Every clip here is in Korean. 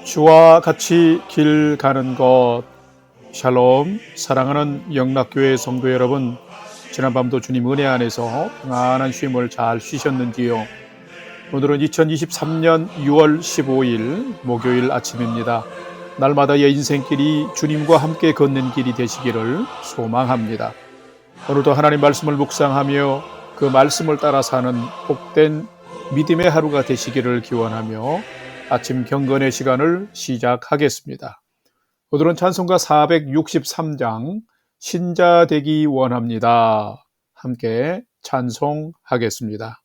주와 같이 길 가는 것. 샬롬. 사랑하는 영락교회 성도 여러분, 지난밤도 주님 은혜 안에서 평안한 쉼을 잘 쉬셨는지요? 오늘은 2023년 6월 15일 목요일 아침입니다. 날마다의 인생길이 주님과 함께 걷는 길이 되시기를 소망합니다. 오늘도 하나님 말씀을 묵상하며 그 말씀을 따라 사는 복된 믿음의 하루가 되시기를 기원하며 아침 경건의 시간을 시작하겠습니다. 오늘은 찬송가 463장 신자 되기 원합니다. 함께 찬송하겠습니다.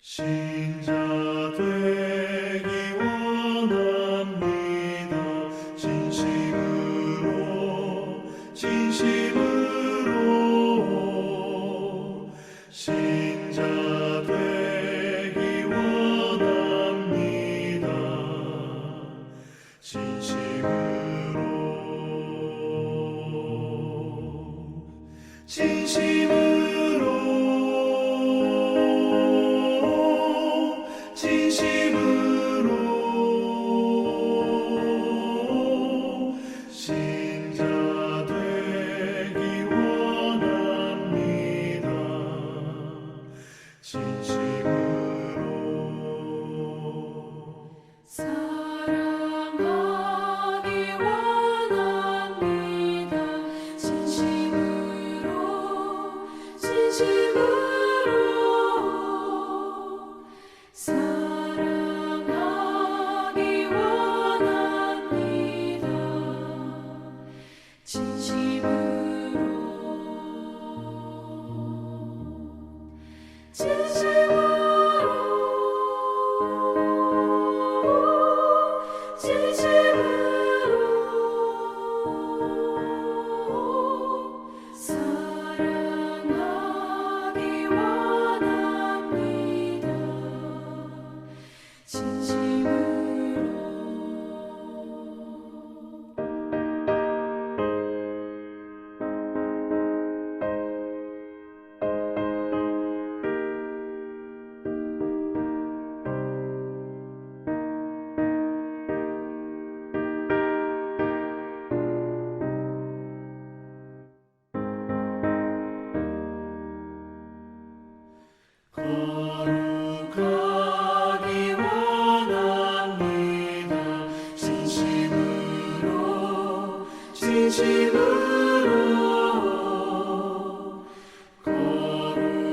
신자 되기 원합니다. 진심으로 신자 되기 원합니다. 진심으로 신자 되기 원합니다. 진심으로 사랑하기 원합니다. 진심으로 사랑하기 원합니다. 거룩하기 원합니다. 진심으로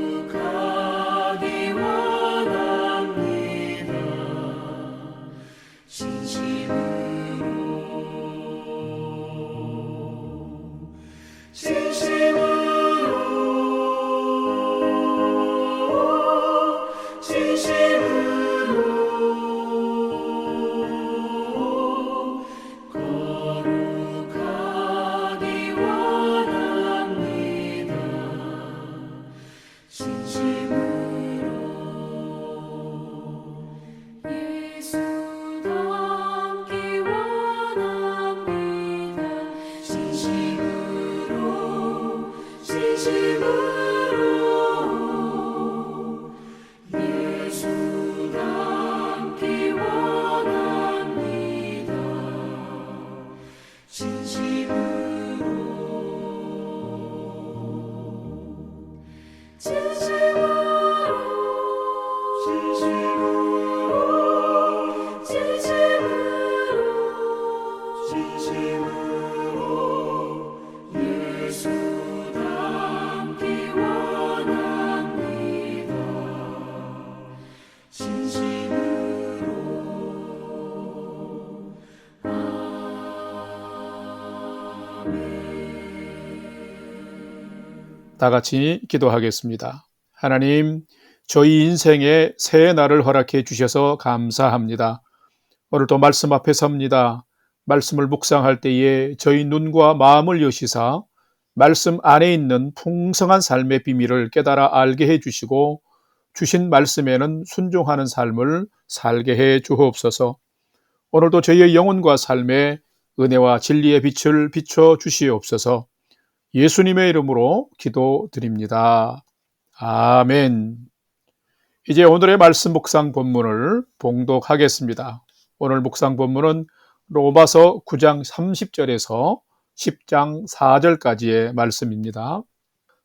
거룩하기 원합니다. 거룩하기 원합니다. 예수 닮기 원합니다. 진심으로 예수 닮기 원합니다. 진심으로 예수 닮기 원합니다. 다 같이 기도하겠습니다. 하나님, 저희 인생에 새 날을 허락해 주셔서 감사합니다. 오늘도 말씀 앞에 섭니다. 말씀을 묵상할 때에 저희 눈과 마음을 여시사 말씀 안에 있는 풍성한 삶의 비밀을 깨달아 알게 해주시고 주신 말씀에는 순종하는 삶을 살게 해 주옵소서. 오늘도 저희의 영혼과 삶에 은혜와 진리의 빛을 비춰 주시옵소서. 예수님의 이름으로 기도드립니다. 아멘. 이제 오늘의 말씀 묵상 본문을 봉독하겠습니다. 오늘 묵상 본문은 로마서 9장 30절에서 10장 4절까지의 말씀입니다.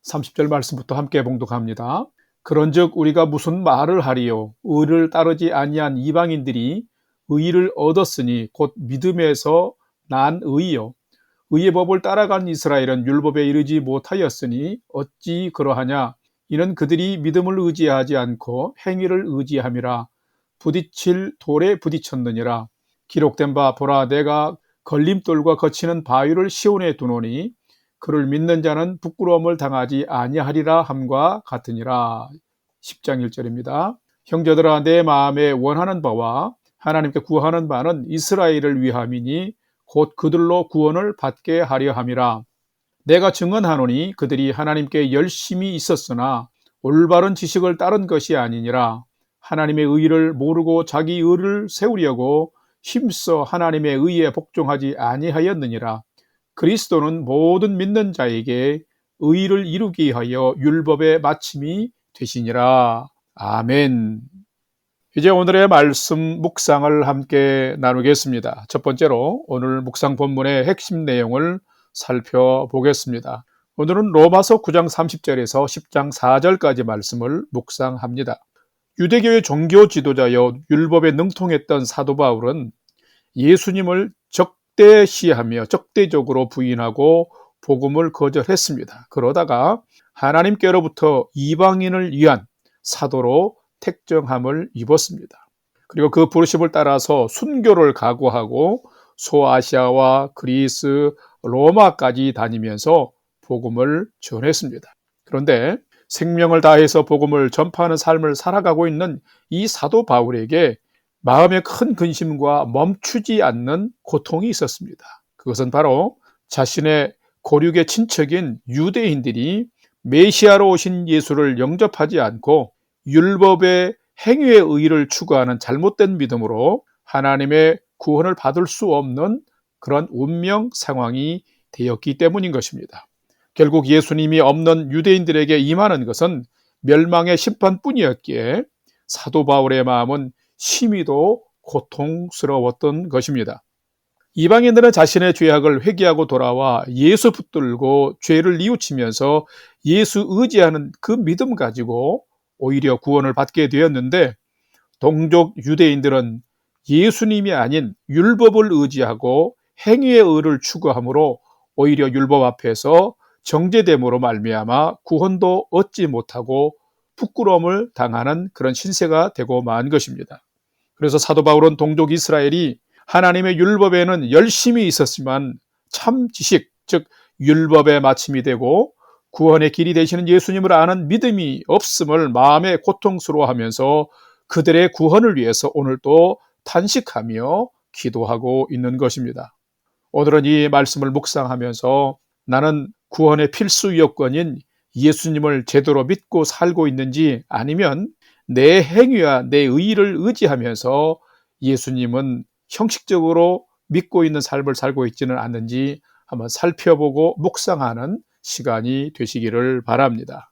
30절 말씀부터 함께 봉독합니다. 그런즉 우리가 무슨 말을 하리요? 의를 따르지 아니한 이방인들이 의를 얻었으니 곧 믿음에서 난 의요. 의의 법을 따라간 이스라엘은 율법에 이르지 못하였으니 어찌 그러하냐? 이는 그들이 믿음을 의지하지 않고 행위를 의지함이라. 부딪힐 돌에 부딪혔느니라. 기록된 바 보라, 내가 걸림돌과 거치는 바위를 시온에 두노니 그를 믿는 자는 부끄러움을 당하지 아니하리라 함과 같으니라. 10장 1절입니다. 형제들아, 내 마음에 원하는 바와 하나님께 구하는 바는 이스라엘을 위함이니 곧 그들로 구원을 받게 하려 함이라. 내가 증언하노니 그들이 하나님께 열심히 있었으나 올바른 지식을 따른 것이 아니니라. 하나님의 의를 모르고 자기 의를 세우려고 힘써 하나님의 의에 복종하지 아니하였느니라. 그리스도는 모든 믿는 자에게 의를 이루기 하여 율법의 마침이 되시니라. 아멘. 이제 오늘의 말씀 묵상을 함께 나누겠습니다. 첫 번째로 오늘 묵상 본문의 핵심 내용을 살펴보겠습니다. 오늘은 로마서 9장 30절에서 10장 4절까지 말씀을 묵상합니다. 유대교의 종교 지도자여 율법에 능통했던 사도 바울은 예수님을 적대시하며 적대적으로 부인하고 복음을 거절했습니다. 그러다가 하나님께로부터 이방인을 위한 사도로 택정함을 입었습니다. 그리고 그 부르심을 따라서 순교를 각오하고 소아시아와 그리스, 로마까지 다니면서 복음을 전했습니다. 그런데 생명을 다해서 복음을 전파하는 삶을 살아가고 있는 이 사도 바울에게 마음의 큰 근심과 멈추지 않는 고통이 있었습니다. 그것은 바로 자신의 고륙의 친척인 유대인들이 메시아로 오신 예수를 영접하지 않고 율법의 행위의 의의를 추구하는 잘못된 믿음으로 하나님의 구원을 받을 수 없는 그런 운명 상황이 되었기 때문인 것입니다. 결국 예수님이 없는 유대인들에게 임하는 것은 멸망의 심판뿐이었기에 사도 바울의 마음은 심히도 고통스러웠던 것입니다. 이방인들은 자신의 죄악을 회개하고 돌아와 예수 붙들고 죄를 뉘우치면서 예수 의지하는 그 믿음 가지고 오히려 구원을 받게 되었는데, 동족 유대인들은 예수님이 아닌 율법을 의지하고 행위의 의를 추구함으로 오히려 율법 앞에서 정죄됨으로 말미암아 구원도 얻지 못하고 부끄러움을 당하는 그런 신세가 되고 만 것입니다. 그래서 사도 바울은 동족 이스라엘이 하나님의 율법에는 열심히 있었지만 참 지식, 즉 율법의 마침이 되고 구원의 길이 되시는 예수님을 아는 믿음이 없음을 마음에 고통스러워하면서 그들의 구원을 위해서 오늘도 탄식하며 기도하고 있는 것입니다. 오늘은 이 말씀을 묵상하면서 나는 구원의 필수 요건인 예수님을 제대로 믿고 살고 있는지, 아니면 내 행위와 내 의의를 의지하면서 예수님은 형식적으로 믿고 있는 삶을 살고 있지는 않는지 한번 살펴보고 묵상하는 시간이 되시기를 바랍니다.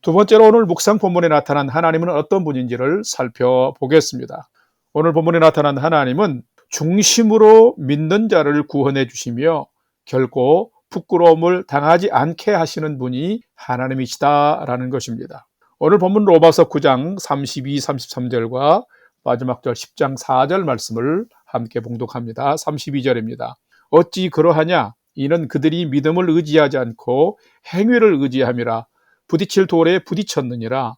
두 번째로 오늘 묵상 본문에 나타난 하나님은 어떤 분인지를 살펴보겠습니다. 오늘 본문에 나타난 하나님은 중심으로 믿는 자를 구원해 주시며 결코 부끄러움을 당하지 않게 하시는 분이 하나님이시다라는 것입니다. 오늘 본문 로마서 9장 32, 33절과 마지막 절 10장 4절 말씀을 함께 봉독합니다. 32절입니다. 어찌 그러하냐? 이는 그들이 믿음을 의지하지 않고 행위를 의지함이라. 부딪힐 돌에 부딪혔느니라.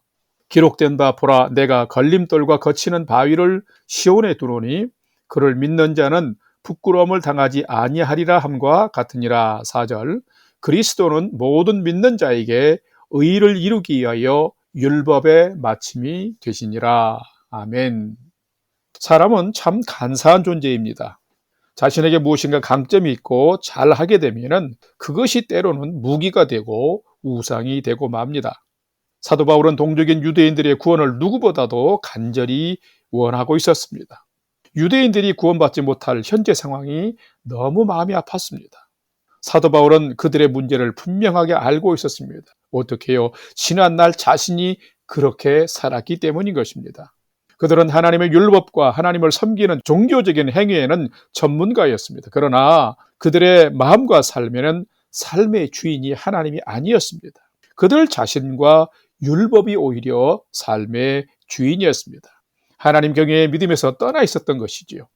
기록된 바 보라, 내가 걸림돌과 거치는 바위를 시온에 두노니 그를 믿는 자는 부끄러움을 당하지 아니하리라 함과 같으니라. 4절. 그리스도는 모든 믿는 자에게 의를 이루기 위하여 율법의 마침이 되시니라. 아멘. 사람은 참 간사한 존재입니다. 자신에게 무엇인가 강점이 있고 잘하게 되면 그것이 때로는 무기가 되고 우상이 되고 맙니다. 사도 바울은 동족인 유대인들의 구원을 누구보다도 간절히 원하고 있었습니다. 유대인들이 구원받지 못할 현재 상황이 너무 마음이 아팠습니다. 사도 바울은 그들의 문제를 분명하게 알고 있었습니다. 어떻게요? 지난날 자신이 그렇게 살았기 때문인 것입니다. 그들은 하나님의 율법과 하나님을 섬기는 종교적인 행위에는 전문가였습니다. 그러나 그들의 마음과 삶에는 삶의 주인이 하나님이 아니었습니다. 그들 자신과 율법이 오히려 삶의 주인이었습니다. 하나님 경외의 믿음에서 떠나 있었던 것이지요.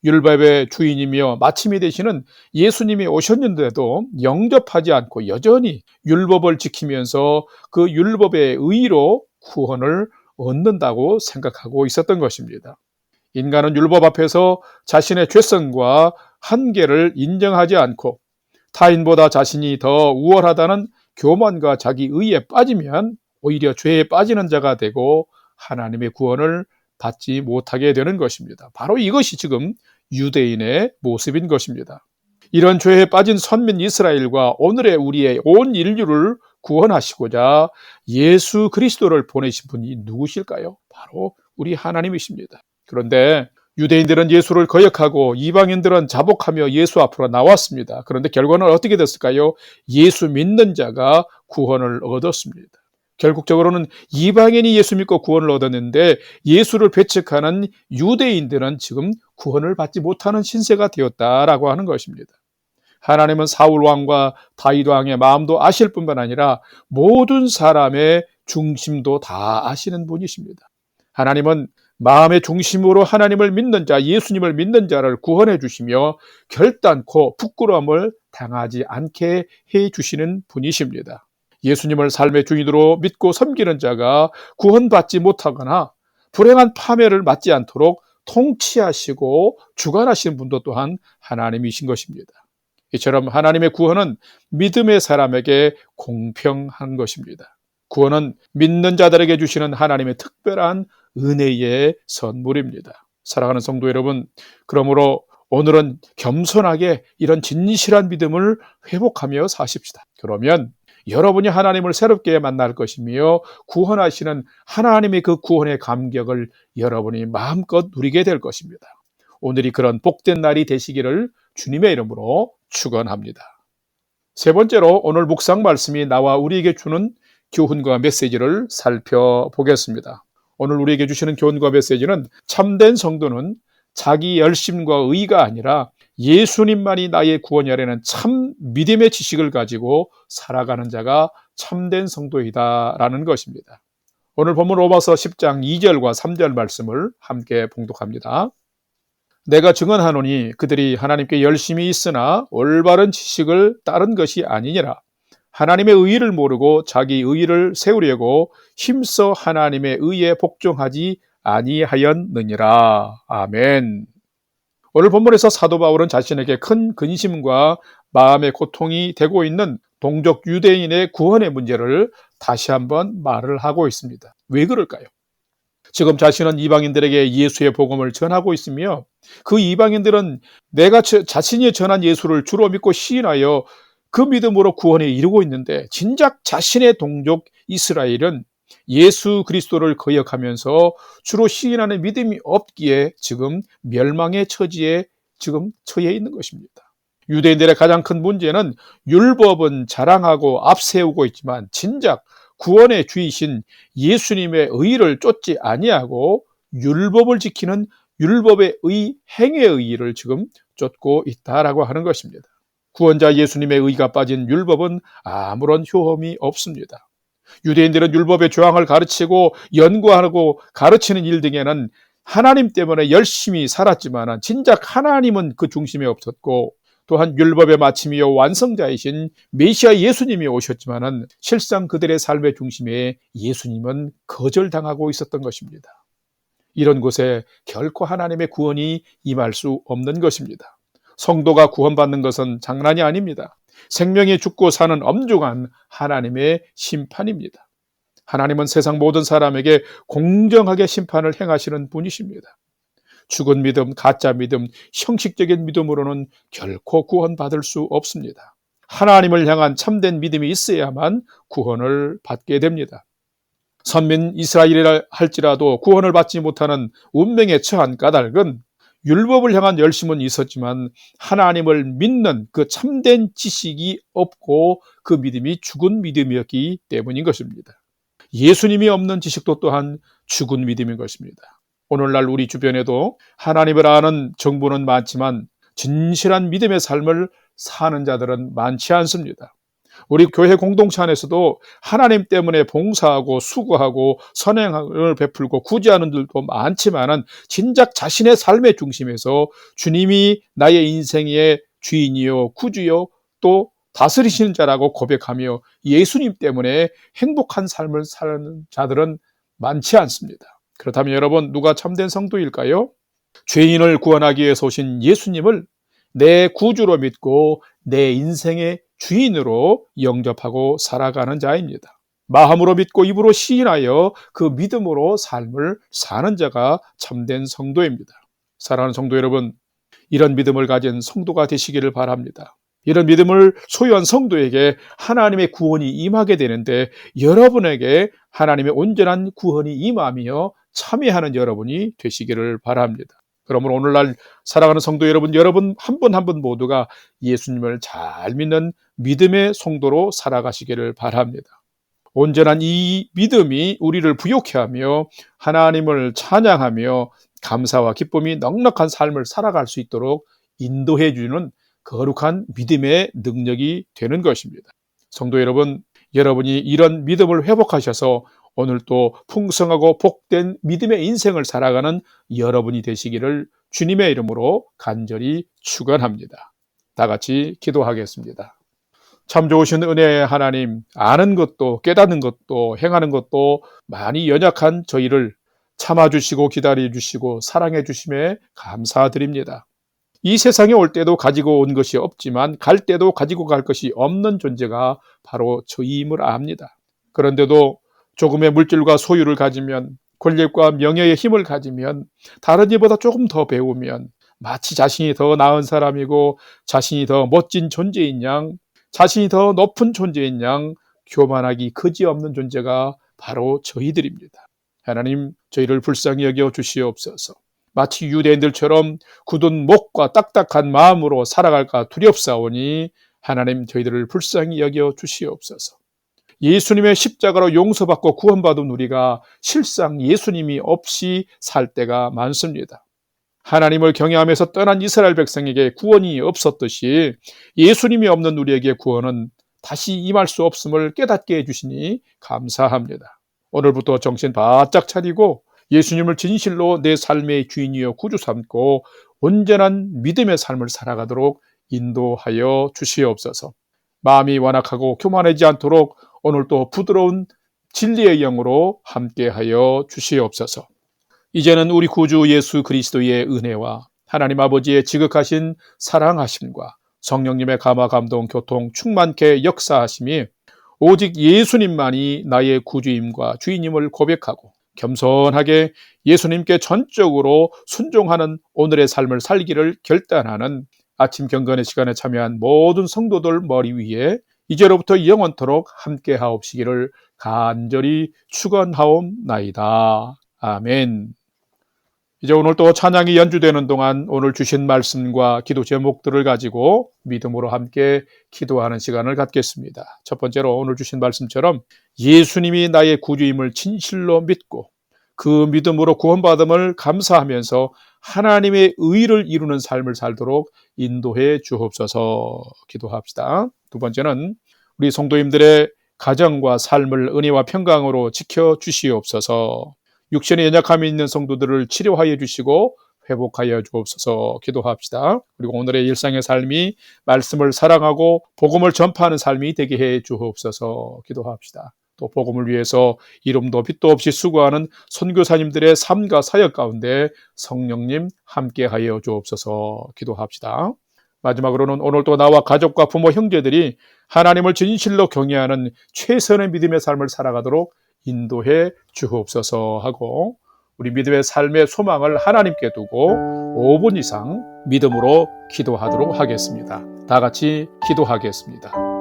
율법의 주인이며 마침이 되시는 예수님이 오셨는데도 영접하지 않고 여전히 율법을 지키면서 그 율법의 의로 구원을 얻는다고 생각하고 있었던 것입니다. 인간은 율법 앞에서 자신의 죄성과 한계를 인정하지 않고 타인보다 자신이 더 우월하다는 교만과 자기 의에 빠지면 오히려 죄에 빠지는 자가 되고 하나님의 구원을 받지 못하게 되는 것입니다. 바로 이것이 지금 유대인의 모습인 것입니다. 이런 죄에 빠진 선민 이스라엘과 오늘의 우리의 온 인류를 구원하시고자 예수 그리스도를 보내신 분이 누구실까요? 바로 우리 하나님이십니다. 그런데 유대인들은 예수를 거역하고 이방인들은 자복하며 예수 앞으로 나왔습니다. 그런데 결과는 어떻게 됐을까요? 예수 믿는 자가 구원을 얻었습니다. 결국적으로는 이방인이 예수 믿고 구원을 얻었는데 예수를 배척하는 유대인들은 지금 구원을 받지 못하는 신세가 되었다라고 하는 것입니다. 하나님은 사울 왕과 다윗 왕의 마음도 아실 뿐만 아니라 모든 사람의 중심도 다 아시는 분이십니다. 하나님은 마음의 중심으로 하나님을 믿는 자, 예수님을 믿는 자를 구원해 주시며 결단코 부끄러움을 당하지 않게 해 주시는 분이십니다. 예수님을 삶의 주인으로 믿고 섬기는 자가 구원받지 못하거나 불행한 파멸을 맞지 않도록 통치하시고 주관하시는 분도 또한 하나님이신 것입니다. 이처럼 하나님의 구원은 믿음의 사람에게 공평한 것입니다. 구원은 믿는 자들에게 주시는 하나님의 특별한 은혜의 선물입니다. 사랑하는 성도 여러분, 그러므로 오늘은 겸손하게 이런 진실한 믿음을 회복하며 사십시다. 그러면 여러분이 하나님을 새롭게 만날 것이며 구원하시는 하나님의 그 구원의 감격을 여러분이 마음껏 누리게 될 것입니다. 오늘이 그런 복된 날이 되시기를 주님의 이름으로 축원합니다. 세 번째로 오늘 묵상 말씀이 나와 우리에게 주는 교훈과 메시지를 살펴보겠습니다. 오늘 우리에게 주시는 교훈과 메시지는 참된 성도는 자기 열심과 의가 아니라 예수님만이 나의 구원이라는 참 믿음의 지식을 가지고 살아가는 자가 참된 성도이다라는 것입니다. 오늘 본문 로마서 10장 2절과 3절 말씀을 함께 봉독합니다. 내가 증언하노니 그들이 하나님께 열심히 있으나 올바른 지식을 따른 것이 아니니라. 하나님의 의의를 모르고 자기 의의를 세우려고 힘써 하나님의 의에 복종하지 아니하였느니라. 아멘. 오늘 본문에서 사도 바울은 자신에게 큰 근심과 마음의 고통이 되고 있는 동족 유대인의 구원의 문제를 다시 한번 말을 하고 있습니다. 왜 그럴까요? 지금 자신은 이방인들에게 예수의 복음을 전하고 있으며 그 이방인들은 내가 자신이 전한 예수를 주로 믿고 시인하여 그 믿음으로 구원에 이르고 있는데 진작 자신의 동족 이스라엘은 예수 그리스도를 거역하면서 주로 시인하는 믿음이 없기에 지금 멸망의 처지에 지금 처해 있는 것입니다. 유대인들의 가장 큰 문제는 율법은 자랑하고 앞세우고 있지만 진작 구원의 주이신 예수님의 의를 쫓지 아니하고 율법을 지키는 율법의 의, 행위의 의를 지금 쫓고 있다라고 하는 것입니다. 구원자 예수님의 의가 빠진 율법은 아무런 효험이 없습니다. 유대인들은 율법의 조항을 가르치고 연구하고 가르치는 일 등에는 하나님 때문에 열심히 살았지만 진작 하나님은 그 중심에 없었고 또한 율법의 마침이요 완성자이신 메시아 예수님이 오셨지만 실상 그들의 삶의 중심에 예수님은 거절당하고 있었던 것입니다. 이런 곳에 결코 하나님의 구원이 임할 수 없는 것입니다. 성도가 구원받는 것은 장난이 아닙니다. 생명이 죽고 사는 엄중한 하나님의 심판입니다. 하나님은 세상 모든 사람에게 공정하게 심판을 행하시는 분이십니다. 죽은 믿음, 가짜 믿음, 형식적인 믿음으로는 결코 구원받을 수 없습니다. 하나님을 향한 참된 믿음이 있어야만 구원을 받게 됩니다. 선민 이스라엘이라 할지라도 구원을 받지 못하는 운명에 처한 까닭은 율법을 향한 열심은 있었지만 하나님을 믿는 그 참된 지식이 없고 그 믿음이 죽은 믿음이었기 때문인 것입니다. 예수님이 없는 지식도 또한 죽은 믿음인 것입니다. 오늘날 우리 주변에도 하나님을 아는 정보는 많지만 진실한 믿음의 삶을 사는 자들은 많지 않습니다. 우리 교회 공동체 안에서도 하나님 때문에 봉사하고 수고하고 선행을 베풀고 구제하는 들도 많지만은 진작 자신의 삶의 중심에서 주님이 나의 인생의 주인이요 구주요 또 다스리시는 자라고 고백하며 예수님 때문에 행복한 삶을 사는 자들은 많지 않습니다. 그렇다면 여러분, 누가 참된 성도일까요? 죄인을 구원하기 위해서 오신 예수님을 내 구주로 믿고 내 인생의 주인으로 영접하고 살아가는 자입니다. 마음으로 믿고 입으로 시인하여 그 믿음으로 삶을 사는 자가 참된 성도입니다. 사랑하는 성도 여러분, 이런 믿음을 가진 성도가 되시기를 바랍니다. 이런 믿음을 소유한 성도에게 하나님의 구원이 임하게 되는데 여러분에게 하나님의 온전한 구원이 임하며 참여하는 여러분이 되시기를 바랍니다. 그러므로 오늘날 사랑하는 성도 여러분, 여러분 한 분 한 분 모두가 예수님을 잘 믿는 믿음의 성도로 살아가시기를 바랍니다. 온전한 이 믿음이 우리를 부욕해 하며 하나님을 찬양하며 감사와 기쁨이 넉넉한 삶을 살아갈 수 있도록 인도해 주는 거룩한 믿음의 능력이 되는 것입니다. 성도 여러분, 여러분이 이런 믿음을 회복하셔서 오늘 또 풍성하고 복된 믿음의 인생을 살아가는 여러분이 되시기를 주님의 이름으로 간절히 축원합니다. 다 같이 기도하겠습니다. 참 좋으신 은혜의 하나님, 아는 것도 깨닫는 것도 행하는 것도 많이 연약한 저희를 참아주시고 기다려주시고 사랑해주심에 감사드립니다. 이 세상에 올 때도 가지고 온 것이 없지만 갈 때도 가지고 갈 것이 없는 존재가 바로 저희임을 압니다. 그런데도 조금의 물질과 소유를 가지면, 권력과 명예의 힘을 가지면, 다른 이보다 조금 더 배우면 마치 자신이 더 나은 사람이고 자신이 더 멋진 존재인 양, 자신이 더 높은 존재인 양 교만하기 그지없는 존재가 바로 저희들입니다. 하나님, 저희를 불쌍히 여겨 주시옵소서. 마치 유대인들처럼 굳은 목과 딱딱한 마음으로 살아갈까 두렵사오니 하나님, 저희들을 불쌍히 여겨 주시옵소서. 예수님의 십자가로 용서받고 구원받은 우리가 실상 예수님이 없이 살 때가 많습니다. 하나님을 경외하면서 떠난 이스라엘 백성에게 구원이 없었듯이 예수님이 없는 우리에게 구원은 다시 임할 수 없음을 깨닫게 해주시니 감사합니다. 오늘부터 정신 바짝 차리고 예수님을 진실로 내 삶의 주인이여 구주 삼고 온전한 믿음의 삶을 살아가도록 인도하여 주시옵소서. 마음이 완악하고 교만하지 않도록 오늘도 부드러운 진리의 영으로 함께하여 주시옵소서. 이제는 우리 구주 예수 그리스도의 은혜와 하나님 아버지의 지극하신 사랑하심과 성령님의 감화 감동 교통 충만케 역사하심이 오직 예수님만이 나의 구주임과 주인임을 고백하고 겸손하게 예수님께 전적으로 순종하는 오늘의 삶을 살기를 결단하는 아침 경건의 시간에 참여한 모든 성도들 머리 위에 이제로부터 영원토록 함께 하옵시기를 간절히 축원하옵나이다. 아멘. 이제 오늘 또 찬양이 연주되는 동안 오늘 주신 말씀과 기도 제목들을 가지고 믿음으로 함께 기도하는 시간을 갖겠습니다. 첫 번째로 오늘 주신 말씀처럼 예수님이 나의 구주임을 진실로 믿고 그 믿음으로 구원받음을 감사하면서 하나님의 의를 이루는 삶을 살도록 인도해 주옵소서. 기도합시다. 두 번째는 우리 성도님들의 가정과 삶을 은혜와 평강으로 지켜 주시옵소서. 육신의 연약함이 있는 성도들을 치료하여 주시고 회복하여 주옵소서. 기도합시다. 그리고 오늘의 일상의 삶이 말씀을 사랑하고 복음을 전파하는 삶이 되게 해 주옵소서. 기도합시다. 또 복음을 위해서 이름도 빛도 없이 수고하는 선교사님들의 삶과 사역 가운데 성령님 함께하여 주옵소서. 기도합시다. 마지막으로는 오늘 또 나와 가족과 부모 형제들이 하나님을 진실로 경외하는 최선의 믿음의 삶을 살아가도록 인도해 주옵소서 하고 우리 믿음의 삶의 소망을 하나님께 두고 5분 이상 믿음으로 기도하도록 하겠습니다. 다 같이 기도하겠습니다.